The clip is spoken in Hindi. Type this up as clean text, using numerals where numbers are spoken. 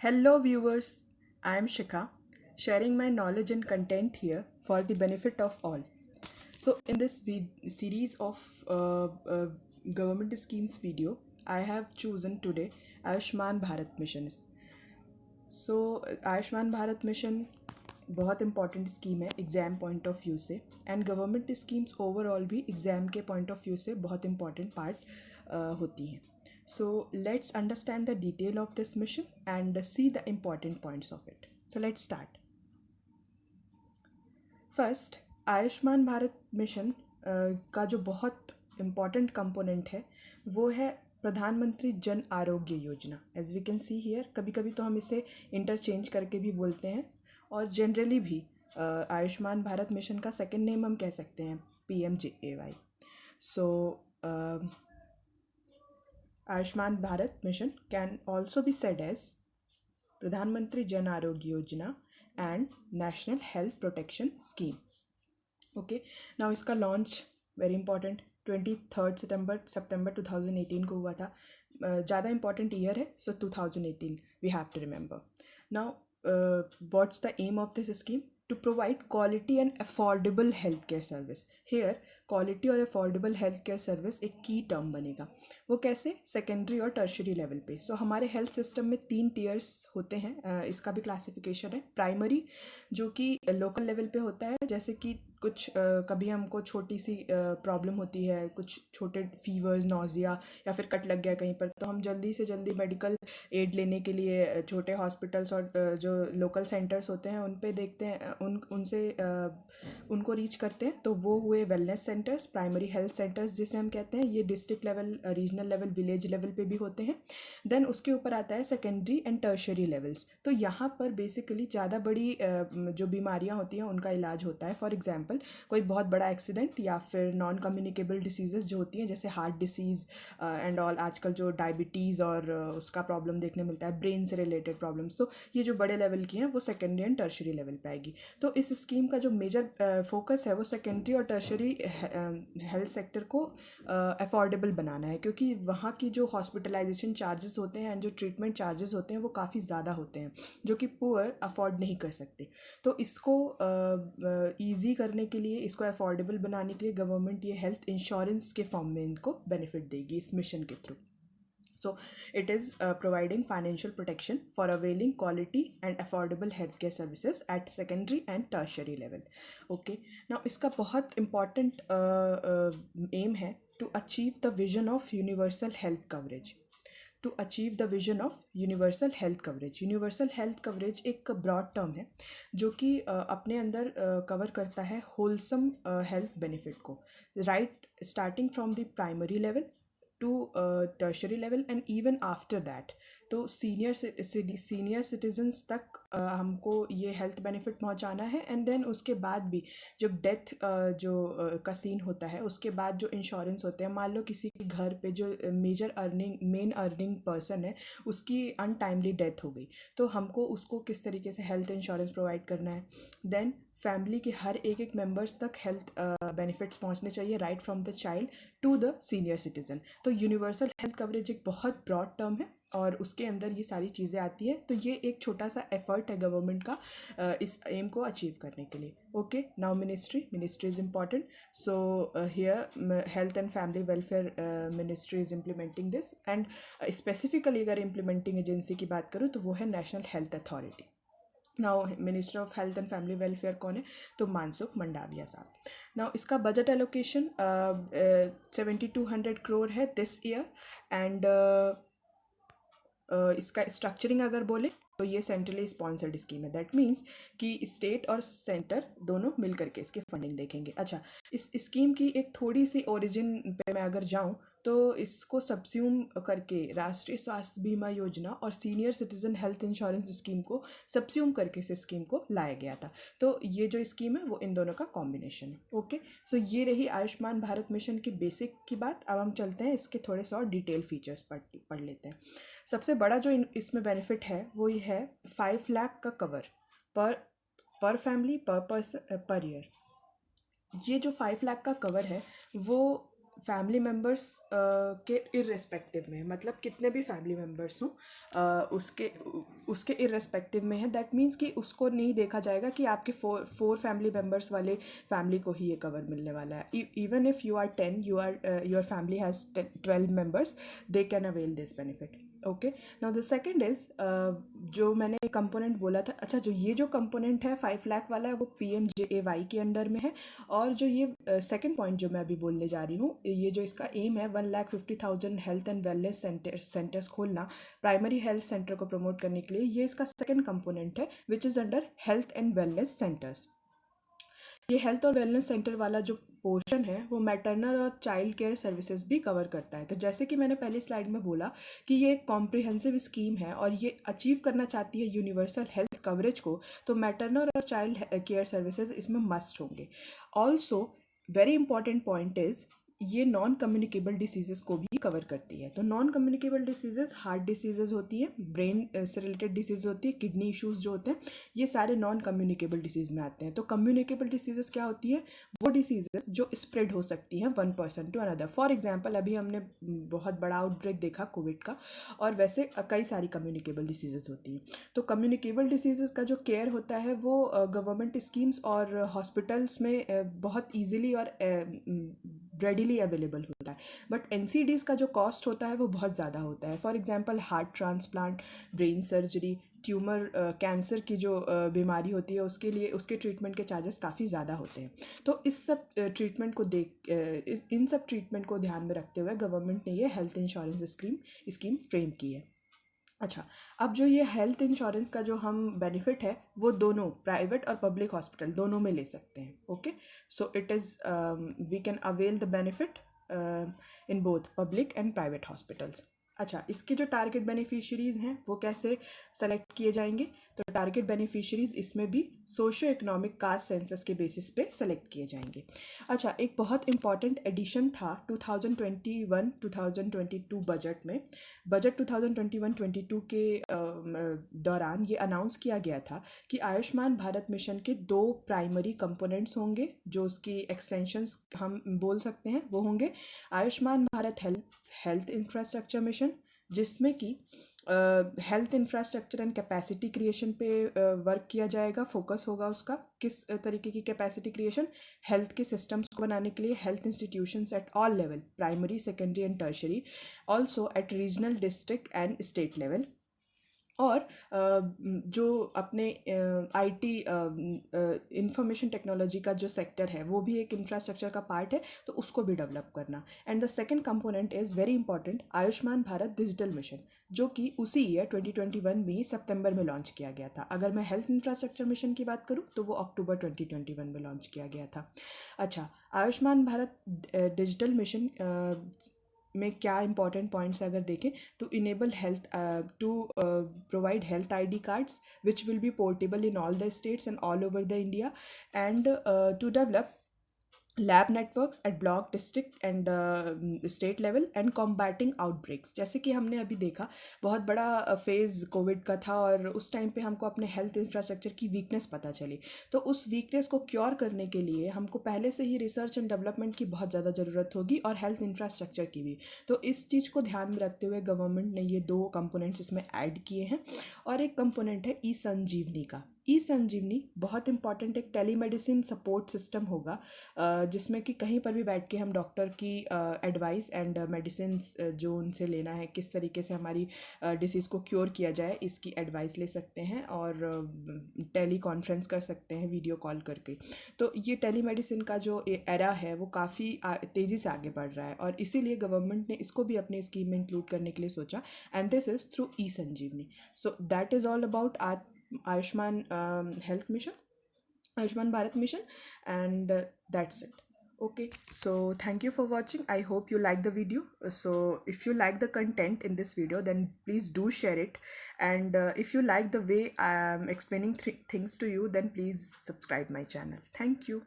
Hello, viewers. I am Shikha, sharing my knowledge and content here for the benefit of all. So, in this series of government schemes video, I have chosen today Ayushman Bharat missions. So Ayushman Bharat mission बहुत इंपॉर्टेंट स्कीम है एग्ज़ाम पॉइंट ऑफ व्यू से एंड गवर्नमेंट स्कीम्स ओवरऑल भी एग्ज़ाम के पॉइंट ऑफ व्यू से बहुत इंपॉर्टेंट पार्ट होती हैं. So let's understand the detail of this mission and see the important points of it. So let's start. First, Ayushman Bharat mission का जो बहुत इम्पॉर्टेंट कंपोनेंट है वो है प्रधानमंत्री Jan Arogya Yojana. As we can see here, कभी कभी तो हम इसे इंटरचेंज करके भी बोलते हैं और जनरली भी आयुष्मान भारत मिशन का सेकंड नेम हम कह सकते हैं PMJAY. So Ayushman Bharat mission can also be said as Pradhanmantri Jan Arogya Yojana and national health protection scheme. Okay, now इसका लॉन्च वेरी इंपॉर्टेंट 23 सितंबर 2018 को हुआ था. ज़्यादा इंपॉर्टेंट ईयर है, so 2018 we have to remember. Now what's the aim of this scheme? To provide quality and affordable health care service. Hair quality और अफोर्डेबल हेल्थ केयर सर्विस एक की टर्म बनेगा. वो कैसे? सेकेंडरी और टर्शरी लेवल पे. सो हमारे हेल्थ सिस्टम में 3 टीयर्स होते हैं. इसका भी क्लासिफिकेशन है. प्राइमरी, जो कि लोकल लेवल पे होता है, जैसे कि कुछ कभी हमको छोटी सी प्रॉब्लम होती है, कुछ छोटे फीवर्स, नोज़िया या फिर कट लग गया कहीं पर, तो हम जल्दी से जल्दी मेडिकल एड लेने के लिए छोटे हॉस्पिटल्स और जो लोकल सेंटर्स होते हैं उन पे देखते हैं, उनसे उनको रीच करते हैं. तो वो हुए wellness centres, primary health centres जिसे हम कहते हैं. ये district level, regional level, village level पे भी होते हैं. देन उसके ऊपर आता है सेकेंडरी एंड टर्शरी लेवल्स. तो यहाँ पर बेसिकली ज़्यादा बड़ी जो बीमारियाँ होती हैं उनका इलाज होता है. फॉर एग्जांपल, कोई बहुत बड़ा एक्सीडेंट या फिर नॉन कम्युनिकेबल डिसीजेस जो होती हैं, जैसे हार्ट डिसीज़ एंड ऑल, आजकल जो डायबिटीज़ और उसका प्रॉब्लम देखने मिलता है, ब्रेन से रिलेटेड प्रॉब्लम्स, तो ये जो बड़े लेवल की हैं वो सेकेंडरी एंड टर्शरी लेवल पे आएगी. तो इस स्कीम का जो मेजर फोकस है वो सेकेंडरी और टर्शरी हेल्थ सेक्टर को अफोर्डेबल बनाना है, क्योंकि वहाँ की जो हॉस्पिटलाइजेशन चार्जेस होते हैं एंड जो ट्रीटमेंट चार्जेस होते हैं वो काफ़ी ज़्यादा होते हैं, जो कि पुअर अफोर्ड नहीं कर सकते. तो इसको ईजी करने के लिए, इसको अफोर्डेबल बनाने के लिए गवर्नमेंट ये हेल्थ इंश्योरेंस के फॉर्म में इनको बेनिफिट देगी इस मिशन के through. So it is providing financial protection for availing quality and affordable healthcare services at secondary and tertiary level. Okay, now इसका बहुत important aim है to achieve the vision of universal health coverage. To achieve the vision of universal health coverage. Universal health coverage एक ब्रॉड टर्म है जो कि अपने अंदर कवर करता है होलसम हेल्थ बेनिफिट को, right starting from the primary level to tertiary level and even after that. तो सीनियर सिटीजन्स तक हमको ये हेल्थ बेनिफिट पहुंचाना है. एंड देन उसके बाद भी जब डेथ का सीन होता है, उसके बाद जो इंश्योरेंस होते हैं, मान लो किसी के घर पे जो मेन अर्निंग पर्सन है, उसकी अनटाइमली डेथ हो गई, तो हमको उसको किस तरीके से हेल्थ इंश्योरेंस प्रोवाइड करना है. देन फैमिली के हर एक मेंबर्स तक हेल्थ बेनिफिट्स पहुंचने चाहिए, right from the child to the senior citizen. तो यूनिवर्सल हेल्थ कवरेज एक बहुत ब्रॉड टर्म है और उसके अंदर ये सारी चीज़ें आती हैं. तो ये एक छोटा सा एफर्ट है गवर्नमेंट का इस एम को अचीव करने के लिए. Okay, now ministry is important. So here health and family welfare ministry is implementing this. And specifically अगर इम्प्लीमेंटिंग एजेंसी की बात करूँ तो वो है national health authority. Now minister of health and family welfare कौन है? तो मानसुख मंडाविया साहब. नाउ इसका बजट एलोकेशन 7200 करोड़ है दिस ईयर. एंड इसका स्ट्रक्चरिंग अगर बोले तो ये सेंट्रली स्पॉन्सर्ड स्कीम है. दैट मीन्स कि स्टेट और सेंटर दोनों मिल करके इसकी फंडिंग देखेंगे. अच्छा, इस स्कीम की एक थोड़ी सी ओरिजिन पे मैं अगर जाऊं तो इसको सबस्यूम करके राष्ट्रीय स्वास्थ्य बीमा योजना और senior citizen health insurance scheme को सबस्यूम करके इस स्कीम को लाया गया था. तो ये जो स्कीम है वो इन दोनों का कॉम्बिनेशन है. ओके, सो ये रही आयुष्मान भारत मिशन की बेसिक की बात. अब हम चलते हैं इसके थोड़े से और डिटेल फीचर्स पढ़ लेते हैं. सबसे बड़ा जो इसमें बेनिफिट है वो ये है 5 लाख का कवर पर फैमिली पर पर्सन पर ईयर. ये जो 5 लाख का कवर है वो फैमिली मेम्बर्स के इर्रेस्पेक्टिव में है, मतलब कितने भी फैमिली मेम्बर्स हों उसके उसके इर्रेस्पेक्टिव में है। दैट मीन्स कि उसको नहीं देखा जाएगा कि आपके फोर फैमिली मेम्बर्स वाले फैमिली को ही ये कवर मिलने वाला है। Even if you are 10, your family has 12 members, they can avail this benefit. Okay, now the second is, जो मैंने कंपोनेंट बोला था, अच्छा जो ये जो कंपोनेंट है 5 लाख वाला है वो PMJAY के अंडर में है। और जो ये सेकंड पॉइंट जो मैं अभी बोलने जा रही हूँ, ये जो इसका एम है 1,50,000 हेल्थ एंड वेलनेस सेंटर्स खोलना प्राइमरी हेल्थ सेंटर को प्रमोट करने के लिए, ये इसका सेकंड कंपोनेंट है which is under health and wellness centres. ये हेल्थ और वेलनेस सेंटर वाला जो पोर्शन है वो मैटरनल और चाइल्ड केयर सर्विसेज भी कवर करता है। तो जैसे कि मैंने पहली स्लाइड में बोला कि ये एक कॉम्प्रिहेंसिव स्कीम है और ये अचीव करना चाहती है यूनिवर्सल हेल्थ कवरेज को, तो मैटरनल और चाइल्ड केयर सर्विसेज इसमें मस्ट होंगे। Also very important point is, ये नॉन कम्युनिकेबल डिसीजेस को भी कवर करती है। तो non communicable diseases heart diseases होती है, ब्रेन से रिलेटेड डिसीज होती है, किडनी इश्यूज जो होते हैं, ये सारे नॉन कम्युनिकेबल डिसीज में आते हैं। तो कम्युनिकेबल डिसीजेस क्या होती है? वो डिसीजेस जो स्प्रेड हो सकती हैं one person to another. For example अभी हमने बहुत बड़ा आउटब्रेक देखा कोविड का, और वैसे कई सारी कम्युनिकेबल डिसीजेस होती हैं। तो कम्युनिकेबल डिसीजेस का जो केयर होता है वो गवर्नमेंट स्कीम्स और हॉस्पिटल्स में बहुत ईजिली और रेडिली अवेलेबल होता है। बट NCDs का जो कॉस्ट होता है वो बहुत ज़्यादा होता है। For example heart transplant, brain surgery, tumour, cancer की जो बीमारी होती है उसके लिए उसके ट्रीटमेंट के चार्जेस काफ़ी ज़्यादा होते हैं। तो इस सब ट्रीटमेंट को इन सब ट्रीटमेंट को ध्यान में रखते हुए गवर्नमेंट ने ये हेल्थ इंश्योरेंस स्कीम फ्रेम की है। अच्छा, अब जो ये हेल्थ इंश्योरेंस का जो हम बेनिफिट है वो दोनों प्राइवेट और पब्लिक हॉस्पिटल दोनों में ले सकते हैं। Okay, so it is we can avail the benefit in both public and private hospitals. अच्छा, इसके जो टारगेट बेनिफिशियरीज़ हैं वो कैसे सेलेक्ट किए जाएंगे? तो टारगेट बेनिफिशियरीज़ इसमें भी सोशियो इकोनॉमिक कास्ट सेंसस के बेसिस पे सेलेक्ट किए जाएंगे। अच्छा, एक बहुत इंपॉर्टेंट एडिशन था 2021-2022 बजट में। बजट 2021-22 के दौरान ये अनाउंस किया गया था कि आयुष्मान भारत मिशन के 2 प्राइमरी कंपोनेंट्स होंगे, जो उसकी एक्सटेंशंस हम बोल सकते हैं वो होंगे Ayushman Bharat health infrastructure mission, जिसमें कि health infrastructure and capacity creation पे वर्क किया जाएगा। फोकस होगा उसका किस तरीके की कैपेसिटी क्रिएशन? हेल्थ के सिस्टम्स को बनाने के लिए health institutions at all level, primary, secondary and tertiary, also eight regional, district and state level. और जो अपने IT इंफॉर्मेशन टेक्नोलॉजी का जो सेक्टर है वो भी एक इंफ्रास्ट्रक्चर का पार्ट है, तो उसको भी डेवलप करना। And the second component is very important, Ayushman Bharat digital mission, जो कि उसी ईयर 2021 में ही सितंबर में लॉन्च किया गया था। अगर मैं हेल्थ इंफ्रास्ट्रक्चर मिशन की बात करूँ तो वो अक्टूबर 2021 में लॉन्च किया गया था। अच्छा, आयुष्मान भारत डिजिटल मिशन में क्या इंपॉर्टेंट पॉइंट्स अगर देखें तो enable health to provide health ID cards which will be portable in all the states and all over the India, and to develop lab networks at block, district and state level and combating outbreaks. जैसे कि हमने अभी देखा बहुत बड़ा फेज़ कोविड का था और उस टाइम पे हमको अपने हेल्थ इंफ्रास्ट्रक्चर की वीकनेस पता चली। तो उस वीकनेस को क्योर करने के लिए हमको पहले से ही रिसर्च एंड डेवलपमेंट की बहुत ज़्यादा ज़रूरत होगी और हेल्थ इंफ्रास्ट्रक्चर की भी। तो इस चीज़ को ध्यान में रखते हुए गवर्नमेंट ने ये 2 कंपोनेंट्स इसमें ऐड किए हैं। और एक कंपोनेंट है ई-संजीवनी का। ई-संजीवनी बहुत इंपॉर्टेंट एक टेलीमेडिसिन सपोर्ट सिस्टम होगा, जिसमें कि कहीं पर भी बैठ के हम डॉक्टर की एडवाइस एंड मेडिसिन जो उनसे लेना है, किस तरीके से हमारी डिसीज़ को क्योर किया जाए, इसकी एडवाइस ले सकते हैं और टेली कॉन्फ्रेंस कर सकते हैं वीडियो कॉल करके। तो ये टेलीमेडिसिन का जो एरा है वो काफ़ी तेज़ी से आगे बढ़ रहा है और इसीलिए गवर्नमेंट ने इसको भी अपने स्कीम में इंक्लूड करने के लिए सोचा, and this is through eSanjeevani. So that is all about Ayushman health mission, Ayushman Bharat mission, and that's it. Okay, so thank you for watching. I hope you like the video. So if you like the content in this video, then please do share it, and if you like the way I am explaining things to you, then please subscribe my channel. Thank you.